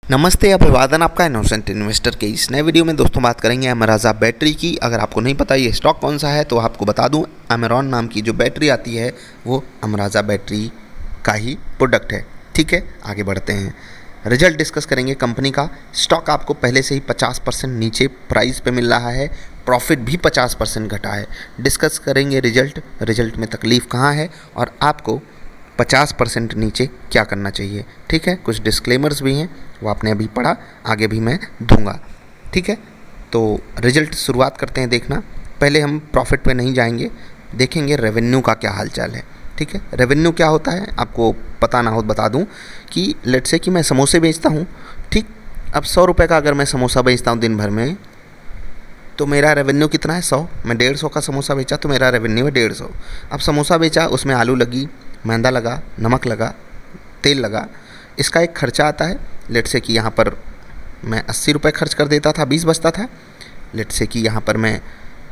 नमस्ते, अभिवादन आपका इनोसेंट इन्वेस्टर के इस नए वीडियो में दोस्तों बात करेंगे अमराजा बैटरी की। अगर आपको नहीं पता ये स्टॉक कौन सा है तो आपको बता दूं, अमेरॉन नाम की जो बैटरी आती है वो अमराजा बैटरी का ही प्रोडक्ट है। ठीक है, आगे बढ़ते हैं। रिजल्ट डिस्कस करेंगे कंपनी का। स्टॉक आपको पहले से ही 50% नीचे प्राइस पे मिल रहा है, प्रॉफिट भी 50% घटा है। डिस्कस करेंगे रिजल्ट में तकलीफ़ कहाँ है और आपको 50% नीचे क्या करना चाहिए। ठीक है, कुछ डिस्क्लेमर्स भी हैं, वो आपने अभी पढ़ा, आगे भी मैं दूंगा। ठीक है, तो रिजल्ट शुरुआत करते हैं देखना। पहले हम प्रॉफिट पे नहीं जाएंगे, देखेंगे रेवेन्यू का क्या हालचाल है। ठीक है, रेवेन्यू क्या होता है आपको पता ना हो बता दूं कि लेट्स से कि मैं समोसे बेचता हूं। ठीक, अब 100 रुपये का अगर मैं समोसा बेचता हूं दिन भर में, तो मेरा रेवेन्यू कितना है 100। मैं 150 का समोसा बेचा तो मेरा रेवेन्यू है 150। अब समोसा बेचा, उसमें आलू लगी, मैदा लगा, नमक लगा, तेल लगा, इसका एक खर्चा आता है। लेट से कि यहाँ पर मैं 80 रुपये खर्च कर देता था, 20 बचता था। लेट से कि यहाँ पर मैं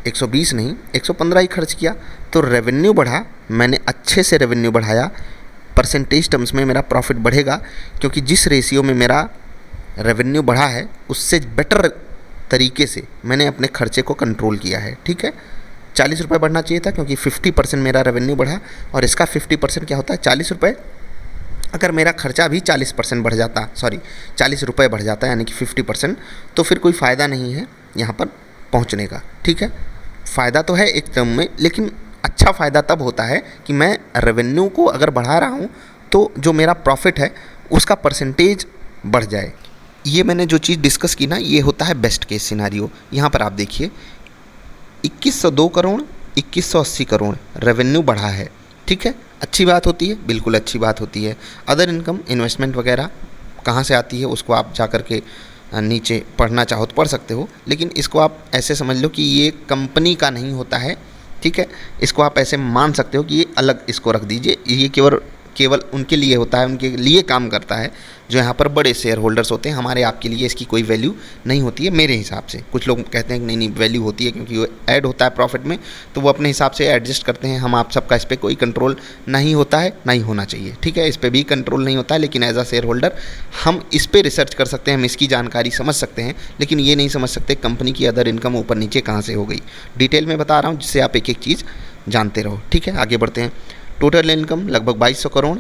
120 नहीं 115 ही खर्च किया, तो रेवेन्यू बढ़ा। मैंने अच्छे से रेवेन्यू बढ़ाया, परसेंटेज टर्म्स में मेरा प्रॉफिट बढ़ेगा, क्योंकि जिस रेशियो में मेरा रेवेन्यू बढ़ा है उससे बेटर तरीके से मैंने अपने खर्चे को कंट्रोल किया है। ठीक है, 40 रुपये बढ़ना चाहिए था, क्योंकि 50% मेरा रेवेन्यू बढ़ा और इसका 50% क्या होता है 40 रुपये। अगर मेरा खर्चा भी 40% बढ़ जाता, 40 रुपये बढ़ जाता है, यानी कि 50%, तो फिर कोई फ़ायदा नहीं है यहाँ पर पहुँचने का। ठीक है, फ़ायदा तो है एक टर्म में, लेकिन अच्छा फ़ायदा तब होता है कि मैं रेवेन्यू को अगर बढ़ा रहा हूँ तो जो मेरा प्रॉफिट है उसका परसेंटेज बढ़ जाए। ये मैंने जो चीज़ डिस्कस की ना, ये होता है बेस्ट केस सिनारियो। यहाँ पर आप देखिए 2102 करोड़ 2180 करोड़ रेवेन्यू बढ़ा है। ठीक है, अच्छी बात होती है, बिल्कुल अच्छी बात होती है। अदर इनकम इन्वेस्टमेंट वगैरह कहाँ से आती है उसको आप जा कर के नीचे पढ़ना चाहो तो पढ़ सकते हो, लेकिन इसको आप ऐसे समझ लो कि ये कंपनी का नहीं होता है। ठीक है, इसको आप ऐसे मान सकते हो कि ये अलग, इसको रख दीजिए, ये केवल उनके लिए होता है, उनके लिए काम करता है जो यहाँ पर बड़े शेयर होल्डर्स होते हैं। हमारे आपके लिए इसकी कोई वैल्यू नहीं होती है मेरे हिसाब से। कुछ लोग कहते हैं कि नहीं वैल्यू होती है, क्योंकि वो ऐड होता है प्रॉफिट में, तो वो अपने हिसाब से एडजस्ट करते हैं। हम आप सबका इस पर कोई कंट्रोल नहीं होता है, नहीं होना चाहिए। ठीक है, इस पर भी कंट्रोल नहीं होता है, लेकिन एज अ शेयर होल्डर हम इस पर रिसर्च कर सकते हैं, हम इसकी जानकारी समझ सकते हैं, लेकिन ये नहीं समझ सकते कंपनी की अदर इनकम ऊपर नीचे कहाँ से हो गई। डिटेल में बता रहा हूँ जिससे आप एक एक चीज़ जानते रहो। ठीक है, आगे बढ़ते हैं। टोटल इनकम लगभग 2200 करोड़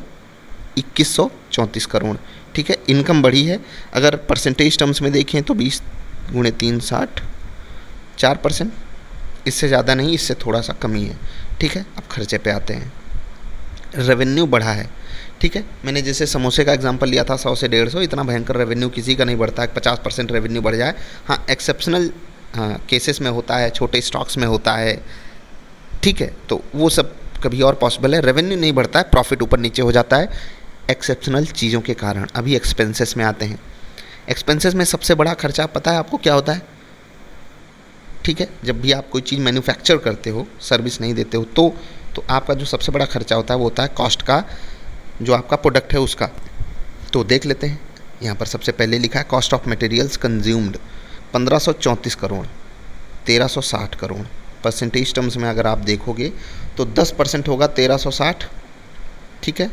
2134 करोड़। ठीक है, इनकम बढ़ी है। अगर परसेंटेज टर्म्स में देखें तो 20 गुणे 3 60, 4%, इससे ज़्यादा नहीं, इससे थोड़ा सा कमी है। ठीक है, अब खर्चे पे आते हैं। रेवेन्यू बढ़ा है। ठीक है, मैंने जैसे समोसे का एग्जांपल लिया था 100 से 150, इतना भयंकर रेवेन्यू किसी का नहीं बढ़ता है 50% रेवेन्यू बढ़ जाए। हाँ, एक्सेप्शनल केसेस में होता है, छोटे स्टॉक्स में होता है। ठीक है, तो वो सब कभी और पॉसिबल है। रेवेन्यू नहीं बढ़ता है, प्रॉफिट ऊपर नीचे हो जाता है एक्सेप्शनल चीज़ों के कारण। अभी एक्सपेंसेस में आते हैं। एक्सपेंसेस में सबसे बड़ा खर्चा पता है आपको क्या होता है? ठीक है, जब भी आप कोई चीज़ मैन्युफैक्चर करते हो, सर्विस नहीं देते हो, तो आपका जो सबसे बड़ा खर्चा होता है वो होता है कॉस्ट का, जो आपका प्रोडक्ट है उसका। तो देख लेते हैं, यहाँ पर सबसे पहले लिखा है cost of materials consumed 1534 crore 1360 crore. Percentage terms में अगर आप देखोगे तो 10% होगा 1360। ठीक है,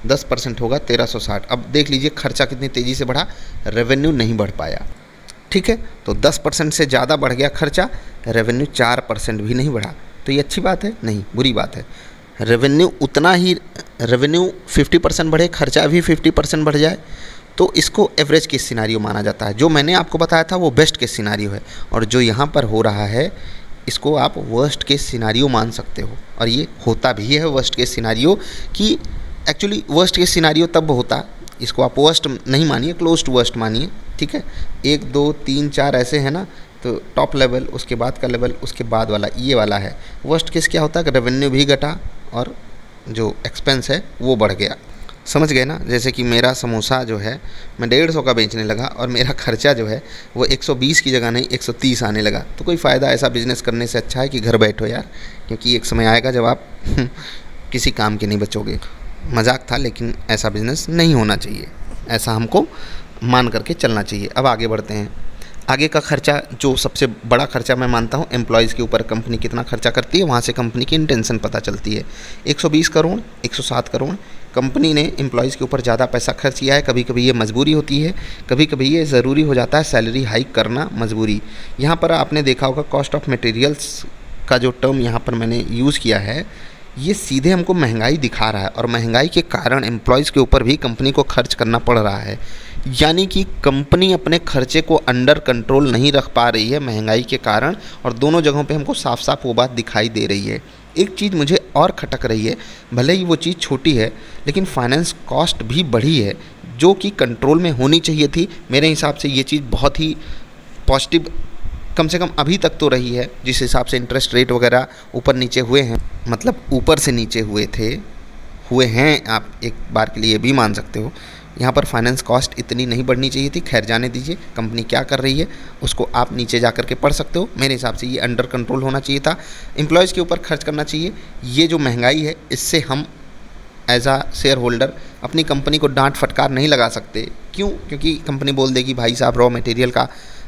10% होगा 1360। अब देख लीजिए खर्चा कितनी तेज़ी से बढ़ा, रेवेन्यू नहीं बढ़ पाया। ठीक है, तो 10% से ज़्यादा बढ़ गया खर्चा, रेवेन्यू 4% भी नहीं बढ़ा। तो ये अच्छी बात है? नहीं, बुरी बात है। रेवेन्यू उतना ही, रेवेन्यू 50% बढ़े, खर्चा भी 50% बढ़ जाए, तो इसको एवरेज केस सिनारियो माना जाता है। जो मैंने आपको बताया था वो बेस्ट केस सिनारियो है, और जो यहाँ पर हो रहा है इसको आप वर्स्ट केस सिनारियो मान सकते हो। और ये होता भी है वर्स्ट केस सिनारियो, कि एक्चुअली वर्स्ट केस सिनारियो तब होता, इसको आप वर्स्ट नहीं मानिए, क्लोज टू वर्स्ट मानिए। ठीक है, 1 2 3 4 ऐसे है ना, तो टॉप लेवल, उसके बाद का लेवल, उसके बाद वाला ये वाला है। वर्स्ट केस क्या होता है कि रेवेन्यू भी घटा और जो एक्सपेंस है वो बढ़ गया। समझ गए ना? जैसे कि मेरा समोसा जो है मैं 150 का बेचने लगा और मेरा खर्चा जो है वो 120 की जगह नहीं 130 आने लगा, तो कोई फ़ायदा? ऐसा बिजनेस करने से अच्छा है कि घर बैठो यार, क्योंकि एक समय आएगा जब आप किसी काम के नहीं बचोगे। मजाक था, लेकिन ऐसा बिज़नेस नहीं होना चाहिए, ऐसा हमको मान करके चलना चाहिए। अब आगे बढ़ते हैं। आगे का खर्चा, जो सबसे बड़ा खर्चा मैं मानता हूँ एम्प्लॉयज़ के ऊपर कंपनी कितना खर्चा करती है, वहाँ से कंपनी की इंटेंशन पता चलती है। 120 करोड़ 107 करोड़ कंपनी ने एम्प्लॉयज़ के ऊपर ज़्यादा पैसा खर्च किया है। कभी कभी ये मजबूरी होती है, कभी कभी ये ज़रूरी हो जाता है, सैलरी हाइक करना मजबूरी। यहाँ पर आपने देखा होगा कॉस्ट ऑफ मटेरियल्स का जो टर्म यहाँ पर मैंने यूज़ किया है, ये सीधे हमको महंगाई दिखा रहा है और महंगाई के कारण एम्प्लॉयज़ के ऊपर भी कंपनी को खर्च करना पड़ रहा है। यानी कि कंपनी अपने खर्चे को अंडर कंट्रोल नहीं रख पा रही है महंगाई के कारण, और दोनों जगहों पे हमको साफ साफ वो बात दिखाई दे रही है। एक चीज़ मुझे और खटक रही है, भले ही वो चीज़ छोटी है, लेकिन फाइनेंस कॉस्ट भी बढ़ी है जो कि कंट्रोल में होनी चाहिए थी। मेरे हिसाब से ये चीज़ बहुत ही पॉजिटिव कम से कम अभी तक तो रही है। जिस हिसाब से इंटरेस्ट रेट वगैरह ऊपर नीचे हुए हैं, मतलब ऊपर से नीचे हुए हैं, आप एक बार के लिए भी मान सकते हो। यहाँ पर फाइनेंस कॉस्ट इतनी नहीं बढ़नी चाहिए थी। खैर जाने दीजिए, कंपनी क्या कर रही है उसको आप नीचे जा कर के पढ़ सकते हो। मेरे हिसाब से ये अंडर कंट्रोल होना चाहिए था, एम्प्लॉयज़ के ऊपर खर्च करना चाहिए। ये जो महंगाई है, इससे हम एज आ शेयर होल्डर अपनी कंपनी को डांट फटकार नहीं लगा सकते। क्यों? क्योंकि कंपनी बोल देगी भाई साहब रॉ मटेरियल का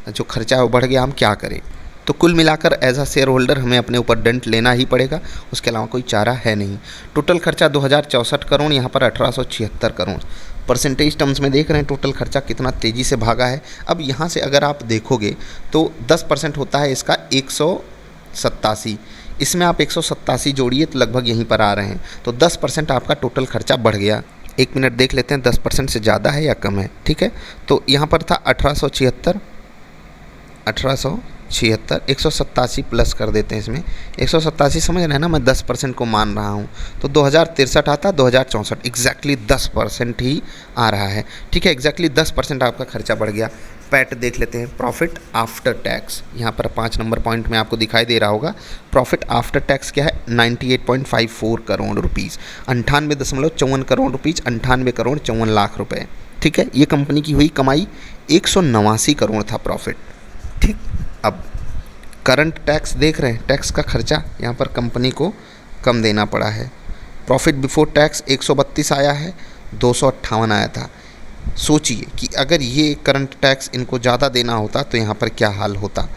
जो खर्चा है वो बढ़ गया, हम क्या करें। तो कुल मिलाकर एज आ शेयर होल्डर हमें अपने ऊपर दंड लेना ही पड़ेगा, उसके अलावा कोई चारा है नहीं। टोटल खर्चा 2064 करोड़, यहाँ पर 1876 करोड़। परसेंटेज टर्म्स में देख रहे हैं टोटल खर्चा कितना तेज़ी से भागा है। अब यहाँ से अगर आप देखोगे तो 10% होता है इसका 187, इसमें आप 187 जोड़िए तो लगभग यहीं पर आ रहे हैं। तो 10% आपका टोटल खर्चा बढ़ गया। एक मिनट देख लेते हैं 10% से ज़्यादा है या कम है। ठीक है, तो यहाँ पर था 1876, 187 प्लस कर देते हैं इसमें 187, समझ रहे हैं ना, मैं 10% को मान रहा हूँ। तो 2063 आता, 2064 एग्जैक्टली 10% ही आ रहा है। ठीक है, एग्जैक्टली 10% आपका खर्चा बढ़ गया। पैट देख लेते हैं, प्रॉफिट आफ्टर टैक्स। यहाँ पर 5 नंबर पॉइंट में आपको दिखाई दे रहा होगा। प्रॉफिट आफ्टर टैक्स क्या है? 98.54 करोड़ रुपीज़, 98.54 करोड़ रुपीज़, 98 करोड़ 54 लाख रुपए। ठीक है, ये कंपनी की हुई कमाई। 189 करोड़ था प्रॉफिट। ठीक, अब करंट टैक्स देख रहे हैं, टैक्स का खर्चा यहाँ पर कंपनी को कम देना पड़ा है। प्रॉफिट बिफोर टैक्स 132 आया है, 258 आया था। सोचिए कि अगर ये करंट टैक्स इनको ज़्यादा देना होता तो यहाँ पर क्या हाल होता।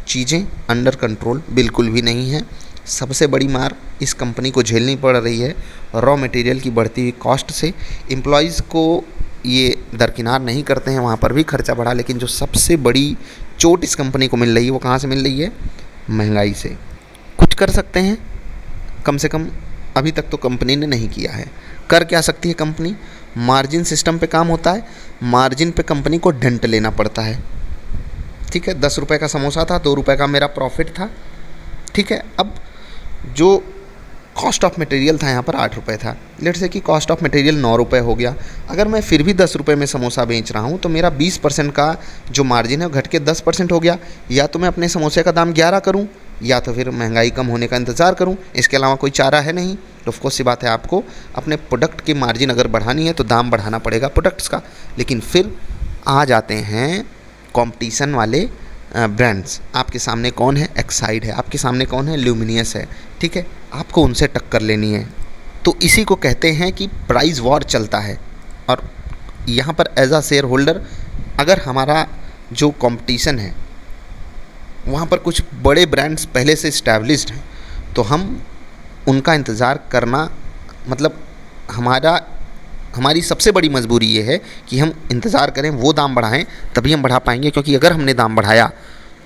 चीज़ें अंडर कंट्रोल बिल्कुल भी नहीं है। सबसे बड़ी मार इस कंपनी को झेलनी पड़ रही है रॉ मटेरियल की बढ़ती हुई कॉस्ट से। एम्प्लॉयज़ को ये दरकिनार नहीं करते हैं, वहाँ पर भी खर्चा बढ़ा, लेकिन जो सबसे बड़ी चोट इस कंपनी को मिल रही है वो कहाँ से मिल रही है? महंगाई से। कुछ कर सकते हैं, कम से कम अभी तक तो कंपनी ने नहीं किया है। कर क्या सकती है कंपनी? मार्जिन सिस्टम पे काम होता है, मार्जिन पे कंपनी को ढंट लेना पड़ता है। ठीक है, 10 रुपये का समोसा था, 2 रुपये का मेरा प्रॉफिट था। ठीक है, अब जो कॉस्ट ऑफ मटेरियल था यहाँ पर 8 रुपये था, लेट से कि कॉस्ट ऑफ मटेरियल 9 रुपये हो गया। अगर मैं फिर भी 10 रुपये में समोसा बेच रहा हूँ तो मेरा 20% का जो मार्जिन है वो घट के 10% हो गया। या तो मैं अपने समोसे का दाम 11 करूँ, या तो फिर महंगाई कम होने का इंतज़ार करूँ, इसके अलावा कोई चारा है नहीं। तो ऑफकोर्स सी बात है, आपको अपने प्रोडक्ट की मार्जिन अगर बढ़ानी है तो दाम बढ़ाना पड़ेगा प्रोडक्ट्स का। लेकिन फिर आ जाते हैं कंपटीशन वाले ब्रांड्स। आपके सामने कौन है? एक्साइड है, आपके सामने कौन है? ल्यूमिनियस है। ठीक है, आपको उनसे टक्कर लेनी है। तो इसी को कहते हैं कि प्राइस वॉर चलता है। और यहाँ पर एज आ शेयर होल्डर अगर हमारा जो कंपटीशन है वहाँ पर कुछ बड़े ब्रांड्स पहले से इस्टेब्लिश्ड हैं तो हम उनका इंतज़ार करना, मतलब हमारी सबसे बड़ी मजबूरी ये है कि हम इंतज़ार करें, वो दाम बढ़ाएं, तभी हम बढ़ा पाएंगे। क्योंकि अगर हमने दाम बढ़ाया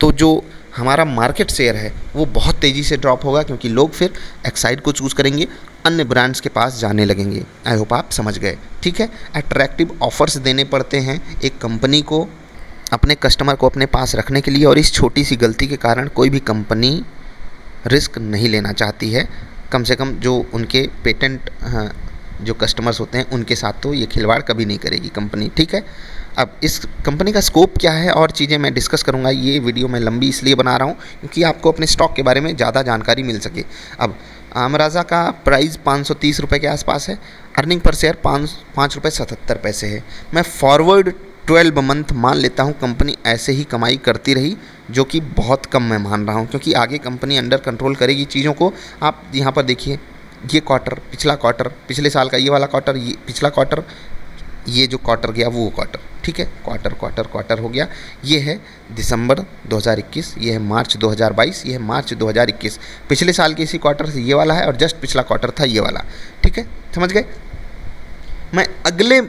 तो जो हमारा मार्केट शेयर है वो बहुत तेज़ी से ड्रॉप होगा, क्योंकि लोग फिर एक्साइड को चूज़ करेंगे, अन्य ब्रांड्स के पास जाने लगेंगे। आई होप आप समझ गए। ठीक है, अट्रैक्टिव ऑफर्स देने पड़ते हैं एक कंपनी को अपने कस्टमर को अपने पास रखने के लिए, और इस छोटी सी गलती के कारण कोई भी कंपनी रिस्क नहीं लेना चाहती है। कम से कम जो उनके पेटेंट जो कस्टमर्स होते हैं उनके साथ तो ये खिलवाड़ कभी नहीं करेगी कंपनी। ठीक है, अब इस कंपनी का स्कोप क्या है और चीज़ें मैं डिस्कस करूँगा। ये वीडियो मैं लंबी इसलिए बना रहा हूँ क्योंकि आपको अपने स्टॉक के बारे में ज़्यादा जानकारी मिल सके। अब अमराज़ा का प्राइस 530 रुपये के आसपास है, अर्निंग पर शेयर 5.77 है। मैं फॉरवर्ड 12 मंथ मान लेता हूँ कंपनी ऐसे ही कमाई करती रही, जो कि बहुत कम मैं मान रहा हूँ, क्योंकि आगे कंपनी अंडर कंट्रोल करेगी चीज़ों को। आप यहाँ पर देखिए, ये क्वार्टर, पिछला क्वार्टर, पिछले साल का ये वाला क्वार्टर, ये पिछला क्वार्टर, ये जो क्वार्टर गया वो क्वार्टर। ठीक है, क्वार्टर हो गया। ये है दिसंबर 2021, ये है मार्च 2022, ये है मार्च 2021। पिछले साल के इसी क्वार्टर से ये वाला है और जस्ट पिछला क्वार्टर था ये वाला। ठीक है, समझ गए। मैं अगले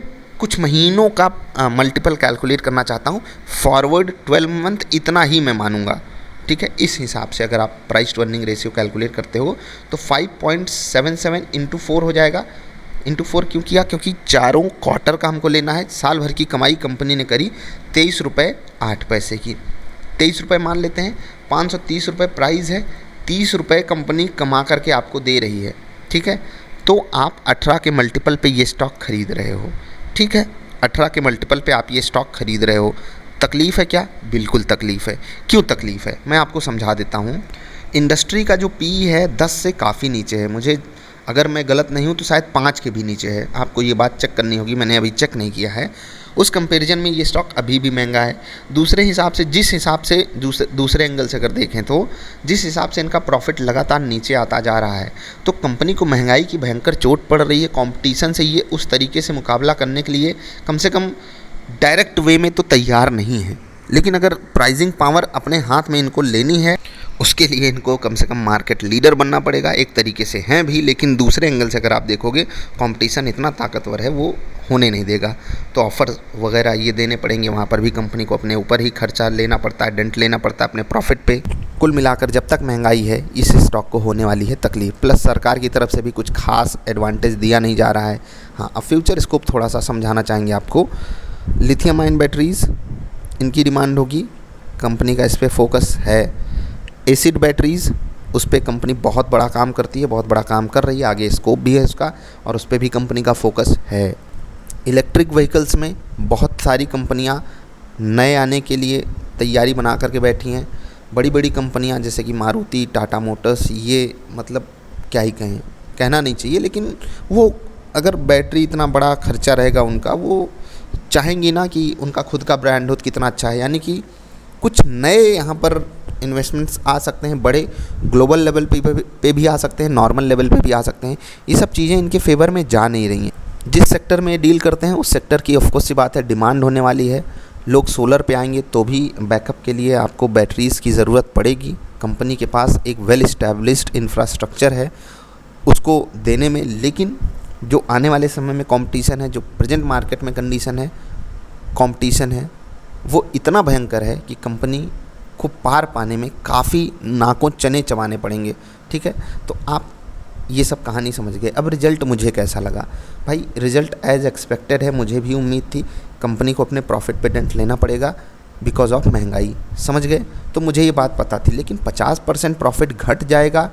कुछ महीनों का मल्टीपल कैलकुलेट करना चाहता हूँ। फॉरवर्ड 12 मंथ इतना ही मैं मानूंगा, ठीक है। इस हिसाब से अगर आप price to earning ratio calculate करते हो तो 5.77 इंटू 4 हो जाएगा। इंटू 4 क्यों किया? क्योंकि चारों क्वार्टर का हमको लेना है। साल भर की कमाई कंपनी ने करी 23 रुपये 8 पैसे की। 23 रुपये मान लेते हैं, 530 रुपये प्राइस है, 30 रुपये कंपनी कमा करके आपको दे रही है, ठीक है। तो आप 18 के मल्टीपल पे ये स्टॉक खरीद रहे हो, ठीक है। 18 के मल्टीपल पे आप ये स्टॉक खरीद रहे हो। तकलीफ़ है क्या? बिल्कुल तकलीफ़ है। क्यों तकलीफ़ है? मैं आपको समझा देता हूँ। इंडस्ट्री का जो पी है 10 से काफ़ी नीचे है। मुझे, अगर मैं गलत नहीं हूँ तो शायद 5 के भी नीचे है। आपको ये बात चेक करनी होगी, मैंने अभी चेक नहीं किया है। उस कंपैरिजन में ये स्टॉक अभी भी महंगा है। दूसरे हिसाब से, जिस हिसाब से दूसरे एंगल से अगर देखें तो जिस हिसाब से इनका प्रॉफिट लगातार नीचे आता जा रहा है, तो कंपनी को महंगाई की भयंकर चोट पड़ रही है। कंपटीशन से ये उस तरीके से मुकाबला करने के लिए कम से कम डायरेक्ट वे में तो तैयार नहीं है। लेकिन अगर प्राइसिंग पावर अपने हाथ में इनको लेनी है, उसके लिए इनको कम से कम मार्केट लीडर बनना पड़ेगा। एक तरीके से हैं भी, लेकिन दूसरे एंगल से अगर आप देखोगे कंपटीशन इतना ताकतवर है, वो होने नहीं देगा। तो ऑफ़र वगैरह ये देने पड़ेंगे, वहाँ पर भी कंपनी को अपने ऊपर ही खर्चा लेना पड़ता है, डेंट लेना पड़ता है अपने प्रॉफिट पे। कुल मिलाकर जब तक महंगाई है, इस स्टॉक को होने वाली है तकलीफ। प्लस सरकार की तरफ से भी कुछ खास एडवांटेज दिया नहीं जा रहा है। हाँ, अब फ्यूचर स्कोप थोड़ा सा समझाना चाहेंगे आपको। लिथियम आयन बैटरीज़, इनकी डिमांड होगी, कंपनी का इस पर फोकस है। एसिड बैटरीज़, उस पर कंपनी बहुत बड़ा काम करती है, बहुत बड़ा काम कर रही है, आगे स्कोप भी है उसका, और उस पर भी कंपनी का फोकस है। इलेक्ट्रिक व्हीकल्स में बहुत सारी कंपनियां नए आने के लिए तैयारी बना करके बैठी हैं। बड़ी बड़ी कंपनियां जैसे कि मारुति, टाटा मोटर्स, ये मतलब क्या ही कहें, कहना नहीं चाहिए, लेकिन वो अगर बैटरी इतना बड़ा खर्चा रहेगा उनका, वो चाहेंगी ना कि उनका खुद का ब्रांड हो तो कितना अच्छा है। यानी कि कुछ नए यहाँ पर इन्वेस्टमेंट्स आ सकते हैं, बड़े ग्लोबल लेवल पे भी आ सकते हैं, नॉर्मल लेवल पे भी आ सकते हैं। ये सब चीज़ें इनके फेवर में जा नहीं रही हैं। जिस सेक्टर में डील करते हैं उस सेक्टर की ऑफकोर्स सी बात है डिमांड होने वाली है। लोग सोलर पे आएंगे तो भी बैकअप के लिए आपको बैटरीज़ की ज़रूरत पड़ेगी। कंपनी के पास एक वेल इस्टेब्लिश्ड इंफ्रास्ट्रक्चर है उसको देने में, लेकिन जो आने वाले समय में कंपटीशन है, जो प्रेजेंट मार्केट में कंडीशन है, कंपटीशन है, वो इतना भयंकर है कि कंपनी को पार पाने में काफ़ी नाकों चने चबाने पड़ेंगे, ठीक है। तो आप ये सब कहानी समझ गए। अब रिज़ल्ट मुझे कैसा लगा? भाई रिज़ल्ट एज एक्सपेक्टेड है, मुझे भी उम्मीद थी। कंपनी को अपने प्रॉफिट पे डेंट लेना पड़ेगा बिकॉज ऑफ महंगाई, समझ गए। तो मुझे ये बात पता थी, लेकिन 50% प्रॉफिट घट जाएगा,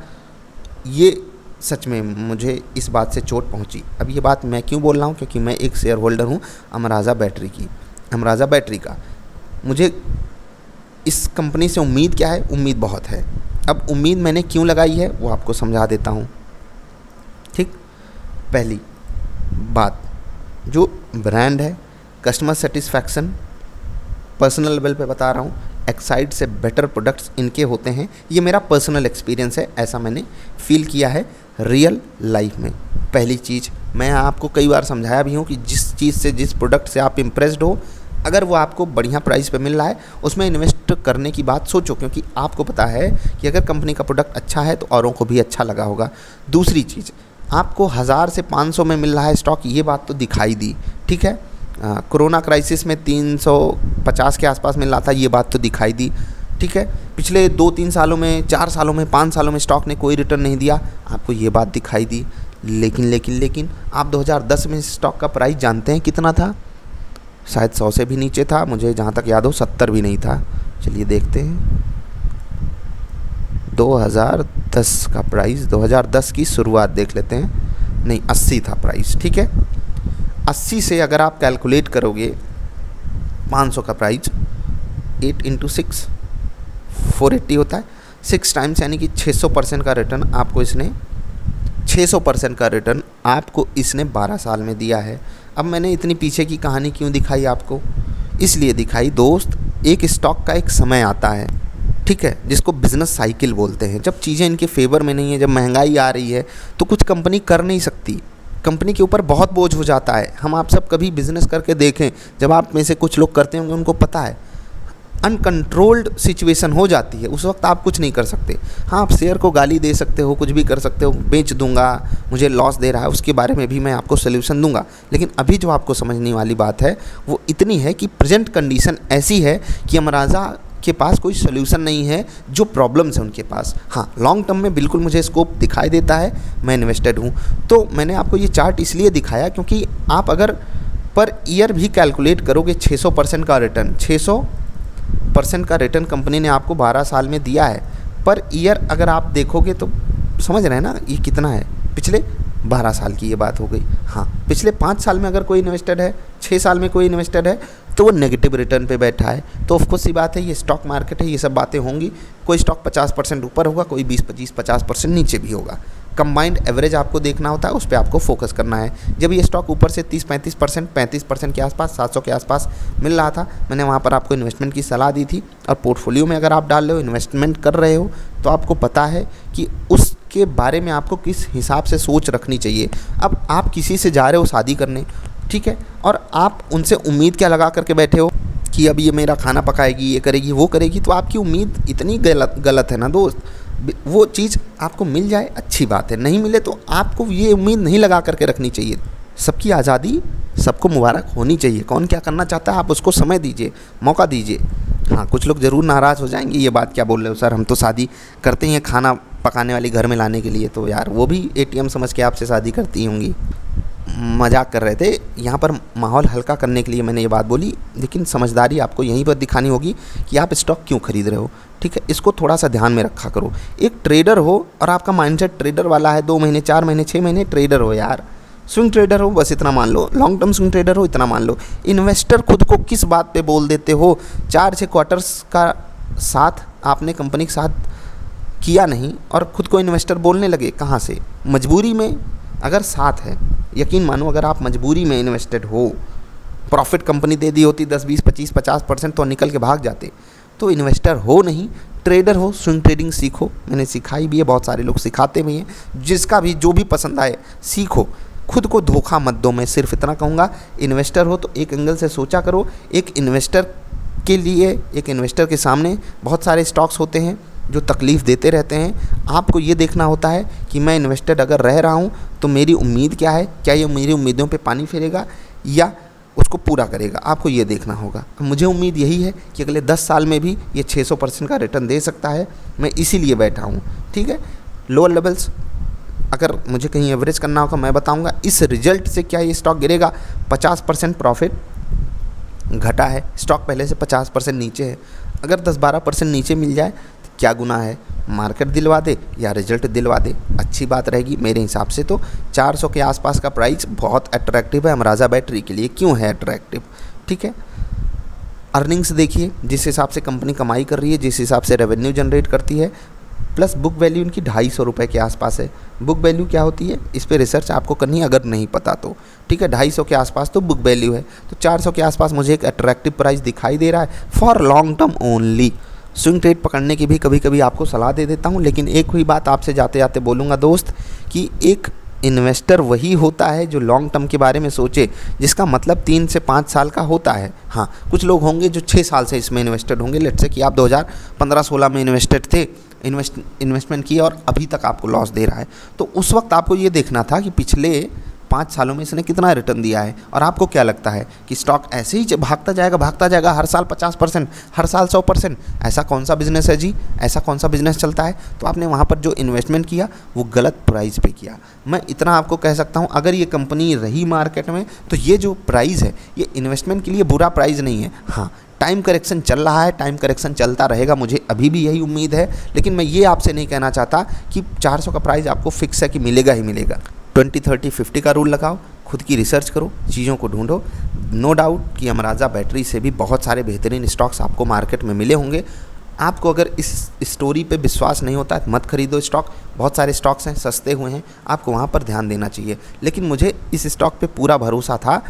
ये सच में मुझे इस बात से चोट पहुंची। अब ये बात मैं क्यों बोल रहा हूँ? क्योंकि मैं एक शेयर होल्डर हूँ अमराजा बैटरी की, अमराजा बैटरी का। मुझे इस कंपनी से उम्मीद क्या है? उम्मीद बहुत है। अब उम्मीद मैंने क्यों लगाई है वो आपको समझा देता हूँ, ठीक। पहली बात, जो ब्रांड है, कस्टमर सेटिस्फैक्शन, पर्सनल लेवल पे बता रहा हूँ, एक्साइड से बेटर प्रोडक्ट्स इनके होते हैं। ये मेरा पर्सनल एक्सपीरियंस है, ऐसा मैंने फील किया है रियल लाइफ में। पहली चीज़, मैं आपको कई बार समझाया भी हूँ कि जिस चीज़ से, जिस प्रोडक्ट से आप इम्प्रेस्ड हो, अगर वो आपको बढ़िया प्राइस पे मिल रहा है, उसमें इन्वेस्ट करने की बात सोचो, क्योंकि आपको पता है कि अगर कंपनी का प्रोडक्ट अच्छा है तो औरों को भी अच्छा लगा होगा। दूसरी चीज़, आपको 1000 से 500 में मिल रहा है स्टॉक, ये बात तो दिखाई दी, ठीक है। कोरोना क्राइसिस में 350 के आसपास मिल रहा था, ये बात तो दिखाई दी, ठीक है। पिछले 2-3 सालों में, 4 सालों में, 5 सालों में स्टॉक ने कोई रिटर्न नहीं दिया, आपको ये बात दिखाई दी। लेकिन आप 2010 में स्टॉक का प्राइस जानते हैं कितना था? शायद 100 से भी नीचे था, मुझे जहाँ तक याद हो 70 भी नहीं था। चलिए देखते हैं 2010 का प्राइस, 2010 की शुरुआत देख लेते हैं। नहीं, 80 था प्राइस, ठीक है। 80 से अगर आप कैलकुलेट करोगे 500 का प्राइस, 8 × 6 480 होता है, 6 टाइम्स, यानी कि 600% का रिटर्न आपको इसने 600% का रिटर्न आपको इसने 12 साल में दिया है। अब मैंने इतनी पीछे की कहानी क्यों दिखाई आपको? इसलिए दिखाई दोस्त, एक स्टॉक का एक समय आता है, ठीक है, जिसको बिज़नेस साइकिल बोलते हैं। जब चीज़ें इनके फेवर में नहीं है, जब महंगाई आ रही है, तो कुछ कंपनी कर नहीं सकती, कंपनी के ऊपर बहुत बोझ हो जाता है। हम आप सब कभी बिज़नेस करके देखें, जब आप में से कुछ लोग करते होंगे उनको पता है, अनकंट्रोल्ड सिचुएशन हो जाती है, उस वक्त आप कुछ नहीं कर सकते। हाँ, आप शेयर को गाली दे सकते हो, कुछ भी कर सकते हो, बेच दूंगा, मुझे लॉस दे रहा है, उसके बारे में भी मैं आपको सोल्यूशन दूंगा। लेकिन अभी जो आपको समझने वाली बात है वो इतनी है कि प्रेजेंट कंडीशन ऐसी है कि अमराजा के पास कोई सोल्यूशन नहीं है, जो प्रॉब्लम्स हैं उनके पास। हाँ, लॉन्ग टर्म में बिल्कुल मुझे स्कोप दिखाई देता है, मैं इन्वेस्टेड हूँ। तो मैंने आपको ये चार्ट इसलिए दिखाया क्योंकि आप अगर पर ईयर भी कैलकुलेट करोगे 600% का रिटर्न, 600% का रिटर्न कंपनी ने आपको 12 साल में दिया है। पर ईयर अगर आप देखोगे तो समझ रहे हैं ना ये कितना है, पिछले 12 साल की ये बात हो गई। हाँ, पिछले 5 साल में अगर कोई इन्वेस्टेड है, 6 साल में कोई इन्वेस्टेड है, तो वो नेगेटिव रिटर्न पे बैठा है। तो ऑफकोर्स सी बात है, ये स्टॉक मार्केट है, ये सब बातें होंगी। कोई स्टॉक 50% ऊपर होगा, कोई 20-25-50% नीचे भी होगा। कंबाइंड एवरेज आपको देखना होता है, उस पर आपको फोकस करना है। जब ये स्टॉक ऊपर से 30-35%, 35% के आसपास, 700 के आसपास मिल रहा था, मैंने वहाँ पर आपको इन्वेस्टमेंट की सलाह दी थी। और पोर्टफोलियो में अगर आप डाल रहे हो, इन्वेस्टमेंट कर रहे हो, तो आपको पता है कि उसके बारे में आपको किस हिसाब से सोच रखनी चाहिए। अब आप किसी से जा रहे हो शादी करने, ठीक है, और आप उनसे उम्मीद क्या लगा करके बैठे हो कि अब ये मेरा खाना पकाएगी, ये करेगी, वो करेगी, तो आपकी उम्मीद इतनी गलत है ना दोस्त। वो चीज़ आपको मिल जाए अच्छी बात है, नहीं मिले तो आपको ये उम्मीद नहीं लगा करके रखनी चाहिए। सबकी आज़ादी, सबको मुबारक होनी चाहिए। कौन क्या करना चाहता है आप उसको समय दीजिए, मौका दीजिए। हाँ, कुछ लोग ज़रूर नाराज़ हो जाएंगे, ये बात क्या बोल रहे हो सर, हम तो शादी करते हैं खाना पकाने वाली घर में लाने के लिए। तो यार वो भी एटीएम समझ के आपसे शादी करती होंगी। मजाक कर रहे थे, यहाँ पर माहौल हल्का करने के लिए मैंने ये बात बोली। लेकिन समझदारी आपको यहीं पर दिखानी होगी कि आप स्टॉक क्यों खरीद रहे हो, ठीक है, इसको थोड़ा सा ध्यान में रखा करो। एक ट्रेडर हो और आपका माइंडसेट ट्रेडर वाला है, 2 महीने 4 महीने 6 महीने ट्रेडर हो यार, स्विंग ट्रेडर हो, बस इतना मान लो, लॉन्ग टर्म स्विंग ट्रेडर हो, इतना मान लो। इन्वेस्टर खुद को किस बात पे बोल देते हो? 4-6 क्वार्टर्स का साथ आपने कंपनी के साथ किया नहीं और खुद को इन्वेस्टर बोलने लगे, कहाँ से? मजबूरी में अगर साथ है, यकीन मानो अगर आप मजबूरी में इन्वेस्टेड हो, प्रॉफिट कंपनी दे दी होती 10, 20, 25, 50% तो निकल के भाग जाते। तो इन्वेस्टर हो नहीं, ट्रेडर हो, स्विंग ट्रेडिंग सीखो। मैंने सिखाई भी है, बहुत सारे लोग सिखाते भी हैं। जिसका भी जो भी पसंद आए सीखो, खुद को धोखा मत दो। मैं सिर्फ इतना कहूँगा, इन्वेस्टर हो तो एक एंगल से सोचा करो। एक इन्वेस्टर के लिए, एक इन्वेस्टर के सामने बहुत सारे स्टॉक्स होते हैं जो तकलीफ़ देते रहते हैं। आपको ये देखना होता है कि मैं इन्वेस्टेड अगर रह रहा हूँ तो मेरी उम्मीद क्या है, क्या ये मेरी उम्मीदों पे पानी फेरेगा या उसको पूरा करेगा, आपको ये देखना होगा। मुझे उम्मीद यही है कि अगले 10 साल में भी ये 600% का रिटर्न दे सकता है, मैं इसीलिए बैठा हूँ, ठीक है। लोअर लेवल्स अगर मुझे कहीं एवरेज करना होगा मैं बताऊँगा। इस रिजल्ट से क्या ये स्टॉक गिरेगा? 50% प्रॉफिट घटा है, स्टॉक पहले से 50% नीचे है। अगर 10-12% नीचे मिल जाए क्या गुनाह है? मार्केट दिलवा दे या रिजल्ट दिलवा दे, अच्छी बात रहेगी। मेरे हिसाब से तो 400 के आसपास का प्राइस बहुत अट्रैक्टिव है अमराजा बैटरी के लिए। क्यों है अट्रैक्टिव? ठीक है, अर्निंग्स देखिए, जिस हिसाब से कंपनी कमाई कर रही है, जिस हिसाब से रेवेन्यू जनरेट करती है, प्लस बुक वैल्यू इनकी 250 रुपये के आसपास है। बुक वैल्यू क्या होती है, इस पर रिसर्च आपको करनी है अगर नहीं पता तो, ठीक है। 250 के आसपास तो बुक वैल्यू है, तो 400 के आसपास मुझे एक अट्रैक्टिव प्राइस दिखाई दे रहा है for long term only. Swing trade पकड़ने की भी कभी कभी आपको सलाह दे देता हूँ, लेकिन एक हुई बात आपसे जाते जाते बोलूँगा दोस्त, कि एक इन्वेस्टर वही होता है जो लॉन्ग टर्म के बारे में सोचे, जिसका मतलब 3 से 5 साल का होता है। हाँ, कुछ लोग होंगे जो 6 साल से इसमें इन्वेस्टेड होंगे। लेट्स से कि आप 2015-16 में इन्वेस्टेड थे, इन्वेस्टमेंट किया और अभी तक आपको लॉस दे रहा है, तो उस वक्त आपको ये देखना था कि पिछले 5 सालों में इसने कितना रिटर्न दिया है। और आपको क्या लगता है कि स्टॉक ऐसे ही भागता जाएगा हर साल 50%, हर साल 100%? ऐसा कौन सा बिजनेस है जी, ऐसा कौन सा बिजनेस चलता है? तो आपने वहाँ पर जो इन्वेस्टमेंट किया वो गलत प्राइस पे किया। मैं इतना आपको कह सकता हूँ, अगर ये कंपनी रही मार्केट में तो ये जो प्राइस है ये इन्वेस्टमेंट के लिए बुरा प्राइस नहीं है। हाँ, टाइम करेक्शन चल रहा है, टाइम करेक्शन चलता रहेगा, मुझे अभी भी यही उम्मीद है। लेकिन मैं ये आपसे नहीं कहना चाहता कि 400 का प्राइस आपको फिक्स है कि मिलेगा ही मिलेगा। 20, 30, 50 का रूल लगाओ, खुद की रिसर्च करो, चीज़ों को ढूंढो। नो डाउट कि अमराजा बैटरी से भी बहुत सारे बेहतरीन स्टॉक्स आपको मार्केट में मिले होंगे। आपको अगर इस स्टोरी पे विश्वास नहीं होता है मत खरीदो स्टॉक। बहुत सारे स्टॉक्स हैं, सस्ते हुए हैं, आपको वहाँ पर ध्यान देना चाहिए। लेकिन मुझे इस स्टॉक पे पूरा भरोसा था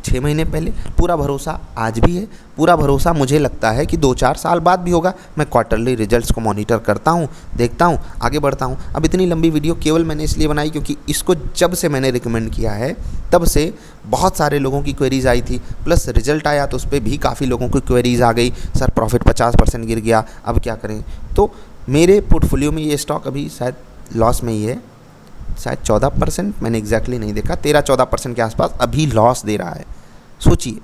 6 महीने पहले, पूरा भरोसा आज भी है, पूरा भरोसा मुझे लगता है कि 2-4 साल बाद भी होगा। मैं क्वार्टरली रिजल्ट्स को मॉनिटर करता हूँ, देखता हूँ, आगे बढ़ता हूँ। अब इतनी लंबी वीडियो केवल मैंने इसलिए बनाई क्योंकि इसको जब से मैंने रिकमेंड किया है तब से बहुत सारे लोगों की क्वेरीज़ आई थी, प्लस रिजल्ट आया तो उस पर भी काफ़ी लोगों की क्वेरीज़ आ गई, सर प्रॉफिट 50% गिर गया, अब क्या करें। तो मेरे पोर्टफोलियो में ये स्टॉक अभी शायद लॉस में ही है, शायद 14%, मैंने एग्जैक्टली नहीं देखा, 13-14% के आसपास अभी लॉस दे रहा है। सोचिए,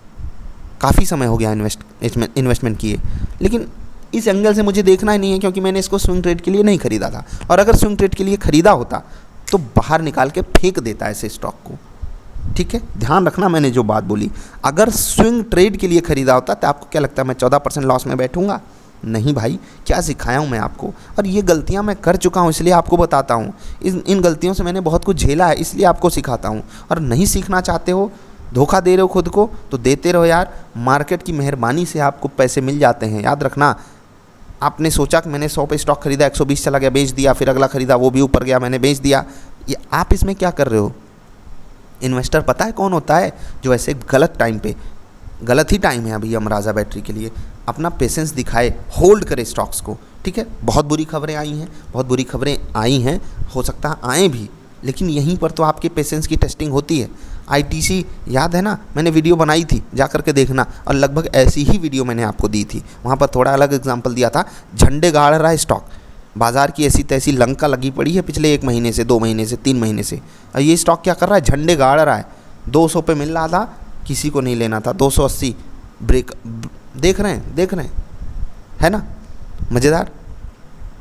काफ़ी समय हो गया इन्वेस्टमेंट किए, लेकिन इस एंगल से मुझे देखना ही नहीं है क्योंकि मैंने इसको स्विंग ट्रेड के लिए नहीं खरीदा था। और अगर स्विंग ट्रेड के लिए खरीदा होता तो बाहर निकाल के फेंक देता ऐसे स्टॉक को। ठीक है, ध्यान रखना मैंने जो बात बोली, अगर स्विंग ट्रेड के लिए खरीदा होता तो आपको क्या लगता है मैं 14% लॉस में बैठूंगा? नहीं भाई, क्या सिखाया हूँ मैं आपको, और ये गलतियाँ मैं कर चुका हूँ इसलिए आपको बताता हूँ। इन गलतियों से मैंने बहुत कुछ झेला है इसलिए आपको सिखाता हूँ। और नहीं सीखना चाहते हो, धोखा दे रहे हो खुद को, तो देते रहो यार, मार्केट की मेहरबानी से आपको पैसे मिल जाते हैं। याद रखना, आपने सोचा कि मैंने 100 पे स्टॉक खरीदा, 120 चला गया, बेच दिया, फिर अगला खरीदा वो भी ऊपर गया, मैंने बेच दिया, ये आप इसमें क्या कर रहे हो? इन्वेस्टर पता है कौन होता है? जो ऐसे गलत टाइम पे, गलत ही टाइम है अभी अमराजा बैटरी के लिए, अपना पेशेंस दिखाए, होल्ड करे स्टॉक्स को। ठीक है, बहुत बुरी खबरें आई हैं, बहुत बुरी खबरें आई हैं, हो सकता है आएँ भी, लेकिन यहीं पर तो आपके पेशेंस की टेस्टिंग होती है। आईटीसी याद है ना, मैंने वीडियो बनाई थी, जा करके देखना, और लगभग ऐसी ही वीडियो मैंने आपको दी थी। वहाँ पर थोड़ा अलग एग्जांपल दिया था, झंडे गाड़ रहा है स्टॉक, बाज़ार की ऐसी तैसी लंका लगी पड़ी है पिछले 1 महीने से, 2 महीने से, 3 महीने से, और ये स्टॉक क्या कर रहा है? झंडे गाड़ रहा है। 200 पे मिल रहा था, किसी को नहीं लेना था, 280 ब्रेक, देख रहे हैं, है ना, मज़ेदार।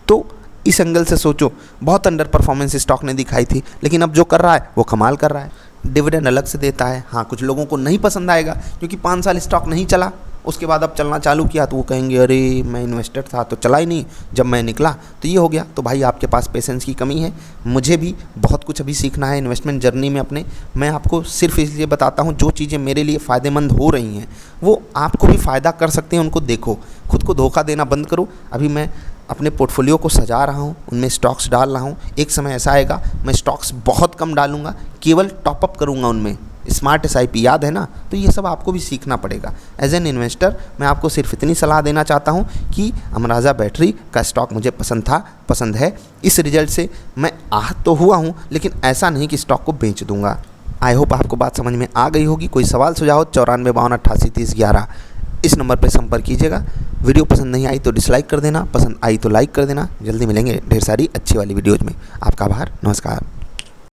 तो इस एंगल से सोचो, बहुत अंडर परफॉर्मेंस स्टॉक ने दिखाई थी, लेकिन अब जो कर रहा है वो कमाल कर रहा है। डिविडेंड अलग से देता है, हाँ कुछ लोगों को नहीं पसंद आएगा क्योंकि 5 साल स्टॉक नहीं चला, उसके बाद अब चलना चालू किया तो वो कहेंगे अरे मैं इन्वेस्टर था तो चला ही नहीं, जब मैं निकला तो ये हो गया। तो भाई आपके पास पेशेंस की कमी है, मुझे भी बहुत कुछ अभी सीखना है इन्वेस्टमेंट जर्नी में अपने। मैं आपको सिर्फ इसलिए बताता हूँ जो चीज़ें मेरे लिए फ़ायदेमंद हो रही हैं वो आपको भी फ़ायदा कर सकते हैं, उनको देखो, खुद को धोखा देना बंद करो। अभी मैं अपने पोर्टफोलियो को सजा रहा हूँ, उनमें स्टॉक्स डाल रहा हूँ, एक समय ऐसा आएगा मैं स्टॉक्स बहुत कम डालूंगा, केवल टॉपअप करूँगा उनमें, स्मार्ट एसआईपी याद है ना। तो ये सब आपको भी सीखना पड़ेगा। एज एन इन्वेस्टर मैं आपको सिर्फ इतनी सलाह देना चाहता हूँ कि अमराजा बैटरी का स्टॉक मुझे पसंद है। इस रिजल्ट से मैं आहत तो हुआ हूँ, लेकिन ऐसा नहीं कि स्टॉक को बेच दूंगा। आई होप आपको बात समझ में आ गई होगी। कोई सवाल सुझाव 9452883011 इस नंबर पर संपर्क कीजिएगा। वीडियो पसंद नहीं आई तो डिसलाइक कर देना, पसंद आई तो लाइक कर देना। जल्दी मिलेंगे ढेर सारी अच्छी वाली वीडियोज़ में। आपका आभार, नमस्कार।